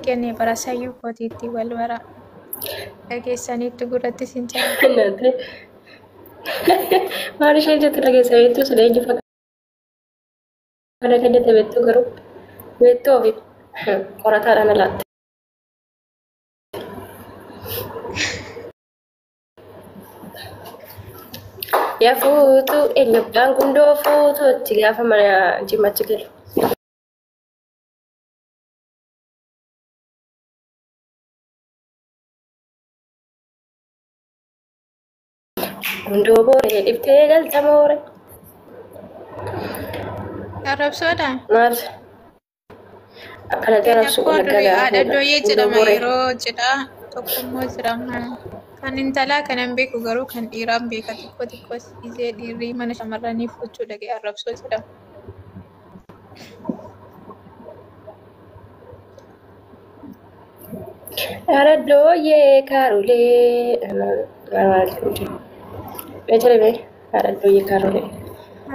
Kenne barasayyuu kootiitti wal bara dhageessaniitti gurratti sin jira. Nante maal ishee jettu dhageessa beektu sila eenyu fakkaata kan jette beektu garuu beektu ofi qorataadhaan alaatte. Yaa fuutu eenyubbaan gundoo fuutuutti gaafa mana jimmachi galu. Gundoo booree dhiftee galta moore. Arrabsoodha. Maal? Akkanatti arrabsu Akkoo haadha dooyyee jedhama yeroo jedha tokkommoo jedhama. Kan intalaa kanan beeku garuu kan dhiiraan beeka xiqqoo isee dhiirri mana shamarranii fuuchuu dhaqee arrabsoo jedhama. Haadha dooyyee kaarulee. Ejjere bee haadha dooyyee kaarulee.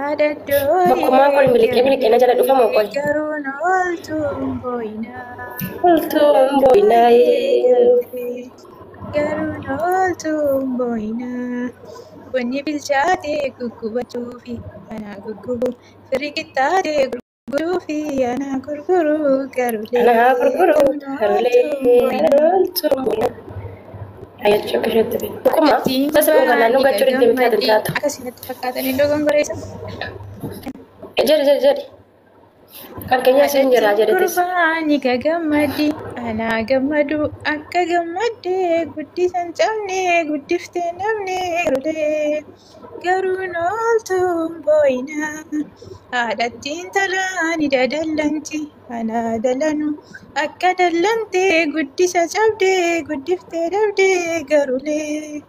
Haadha dooyyee. Bakkumaa kun miliqee na jala dhufa moo qoy? Garuu na ooltuun boo'inaa. Ooltuun boo'inaa Garuu na ooltuun boo'inaa. Wanni bilchaatee guggubachuufi anaa guggubu firii qixxaatee gurguruufi anaa gurguru garulee. Anaa gurguru garulee ooltuun boo'inaa. Ayyachuu akka isheetti bee. Bakkumaa sasa dhugaa naannoo gachuu deddeebitaa adda akkasumatti fakkaatanii dogongoreessa. Jedhi. Kan keenya isin jira jedhetis. Kurbaani gagammadi anaa gammadu akka gammaddee guddisan cabnee guddiftee namne garulee garuu nooltuun boo'inaa haadhattiin talaani dadallanti anaa dalanu akka dallantee guddisa cabdee guddiftee dabdee garulee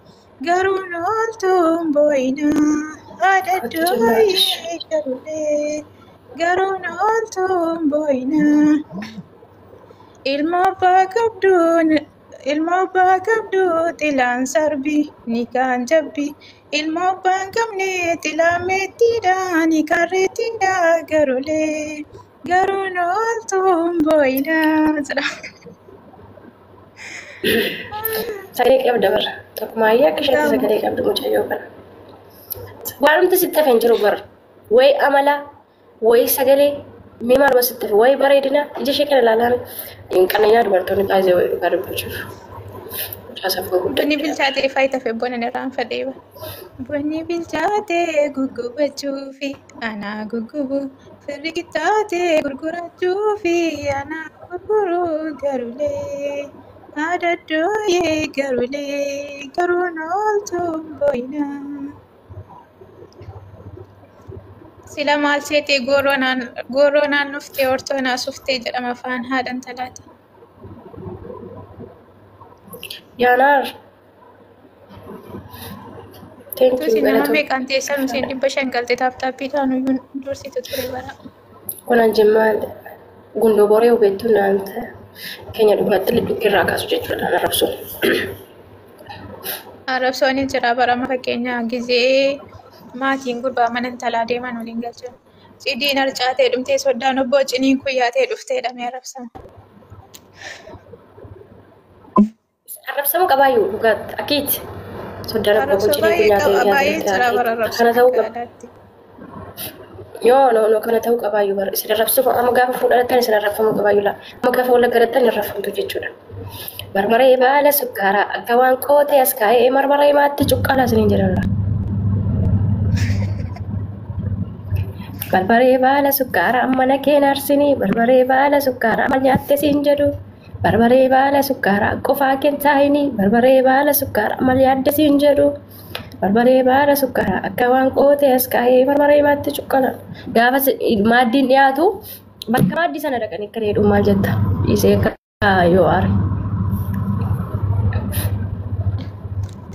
garuu nooltuun boo'inaa haadha dooyyee garulee. Garuu na ooltuun boo'inaa. Ilma abbaa qabdu xilaan sarbi ni kaan jabbi. Ilma abbaan qabne xilaan meettiidha ni kaan reettiidha garulee. Garuu na ooltuun boo'inaa. Sagalee qabda bara. Tokkumaayyuu akka isheetti sagalee qabdu mucayyoo kana. Waanumti sitti hafe hin jiru bara. Wayi amala. Wayi sagalee mee maaluma sitti hafe wayi bareedina ija ishee kana ilaalaan hin qananiyaa dubartoonni baay'ee wayi dhugaa dubbachuuf. Mucaasafuu guddaa. Bunni bilchaatee faayitaa fi bonan irraan fadhee bara. Bunni bilchaatee guggubachuufi anaa guggubu firri qixxaatee gurgurachuufi anaa gurguru garulee. Haadha dooyyee garulee garuu na ooltuun boo'inaa. Sila maal seetee gooroo naannoftee hortoo naasuftee jedhama afaan haadhan talaati. Yaanaar. Tuusi nama meeqaan teessan isheen 500 galtee taaptaappii taanuyyuu dursitu ture bara. Kunan jimmaa gundoo boree hubeettuu naanta keenya dhugaatti liqirraa kaasu jechuudha arrabsuun. Arrabsoon jira barama fakkeenyaa gizee maatiin gurbaa mana intalaa deeman waliin galchuun. Cidiin harcaatee dhumtee soddaan obboo ciniin kuyyaatee dhuftee dhamee arrabsama. Arrabsamu qabaayyuu dhugaatti akkiitti. Soddaan obboo ciniin kuyyaatee kana ta'uu qaba. Yoo kana ta'uu qabaayyuu bara isin arrabsuuf amma gaafa fuudhatan isin arrabsamuu qabaayyuu laa. Amma gaafa wal garattan arrabsamtu jechuudha. Barbaree baala sukkaaraa akka waan qootee as kaa'ee marmaree maatti cuqqaalaa isiniin jedhanidha. Barbaree baala sukkaaraa mana keen arsinii barbaree baala sukkaaraa amma nyaatte siin jedhu barbaree baala sukkaaraa qofaa keen taa'inii barbaree baala sukkaaraa amma yaadde siin jedhu barbaree baala sukkaaraa akka waan qootee as kaa'ee barbaree maatti cuqqaalan gaafa maaddiin dhiyaatu bakka maaddii sana dhaqanii akka dheedhuun maal jetta dhiisee akka yoo aare.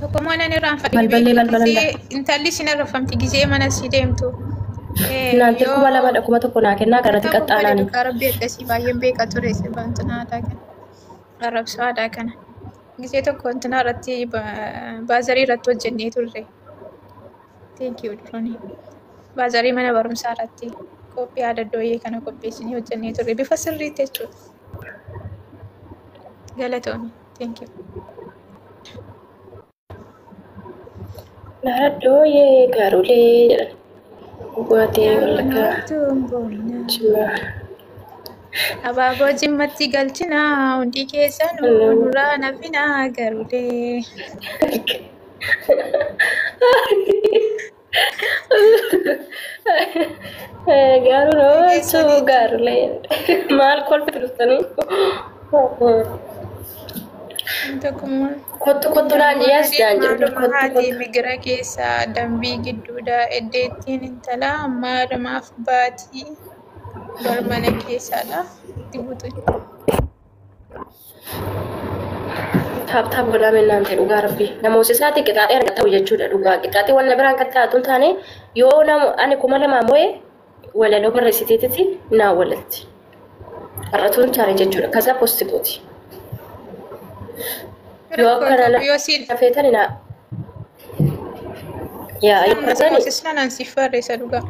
Tokkummaa nan irraan fadhii intalli sin arrafamti gizee mana si deemtu. Nanti kuma lama da kuma tokko naa kennaa kanatti qaxxaanaani. Rabbi akkasii baay'een beeka ture sirbaantina aadaa kana. Arrabsoo aadaa kana. Gizee tokko wantina irratti baazarii irratti hojjennee turre. Thank you Duroni. Baazarii mana barumsaa irratti qophii aadaa dooyyee kana qopheessinee hojjennee turre bifa sirriitti jechuudha. Galatoon. Thank you. Naradoo yee garulee buatee walakkaa Yaabanaatuun boonaa. cimaa. Abaaboo jimmatti galchinaa hundi keessanuu nuraa nafinaa garulee. Garuu nooltu garulee maal kolfi turtanii? Kottu naan jiyaas jaan jiru Haati migira keessaa dambii gidduudha eddeettiin intala maadamaaf baatii barmana keessaadha itti butu. Taaptaap godhame naan ta'e dhugaa rabbi namoota isaati qixaaxee argata jechuudha dhugaa qixaaxee wal biraan kan taatu taane yoo ani kuma lama moo'e walaloo barreessiteetitti naa walatti qarratuun taane jechuudha kasaa poostitooti. Yoo akkana lafeetani naa yaa Namoota islaan siif barreessa dhugaa.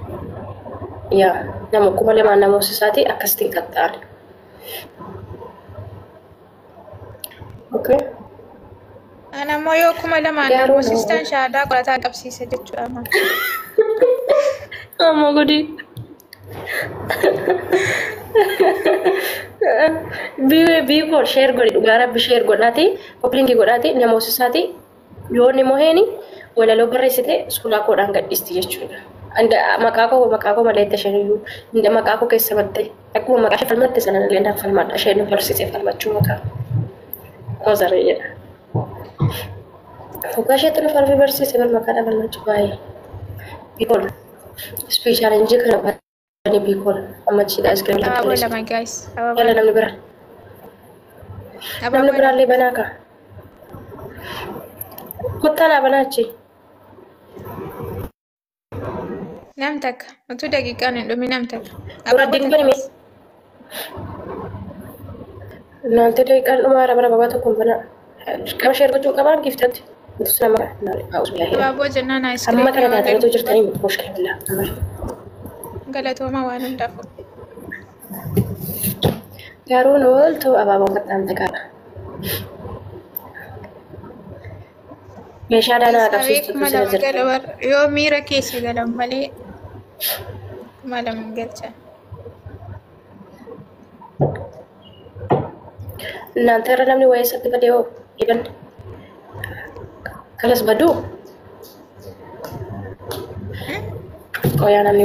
yaa nama kuma lama namoota isaati akkasitti qaxxaale. Okay. Anammoo yoo kuma lamaan namoota islaan shaadaa qorataa qabsiisa jechuudha. Amma gudi. Biikoo sheer godhi dhugaa rabbi sheer godhaati koppiliingii godhaati namoota isaati yoo ni moheeni walaloo barreessite suuraa koodhaan gadhiisti jechuudha. Maqaa koo malee itti isheen maqaa koo keessa batte akkuma maqaa ishee falmatte sana illee naaf falmadha isheen nu barsiise falmachuu maqaa Ozaree jedha. Dhugaa isheetti nu farfi barsiise bal maqaadha falmachuu baay'ee. Biikool ispeeshaalenjii kana baay'ee biikool ammachiidha iskiriin Abaaboo lama guys. Yalla namni bira. Namni biraallee banaa kaa. Kottaa naa banaachi. Nam takka utuu daqiiqaan hin dhumin nam takka. Duraddiin banime. Naante daqiiqaan dhumaa bara babaa tokkoon banaa. Qama sheer gochuu qabaan giftatti. Bitus nama Abaaboo jennaan amma kana taataniitu jirtanii mushkila billaa. Galatooma waan hundaaf. Garuu nooltu abaaboo qaxxaan taqaadha. Meeshaa danaa qabsiistu sina jirti. Yoo miira keessa galan malee malam galchan. Naante irra namni waa'ee isatti badee hoo dhiban. Kalas baduu. Qoyaa namni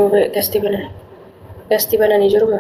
gasti bananii jiruma.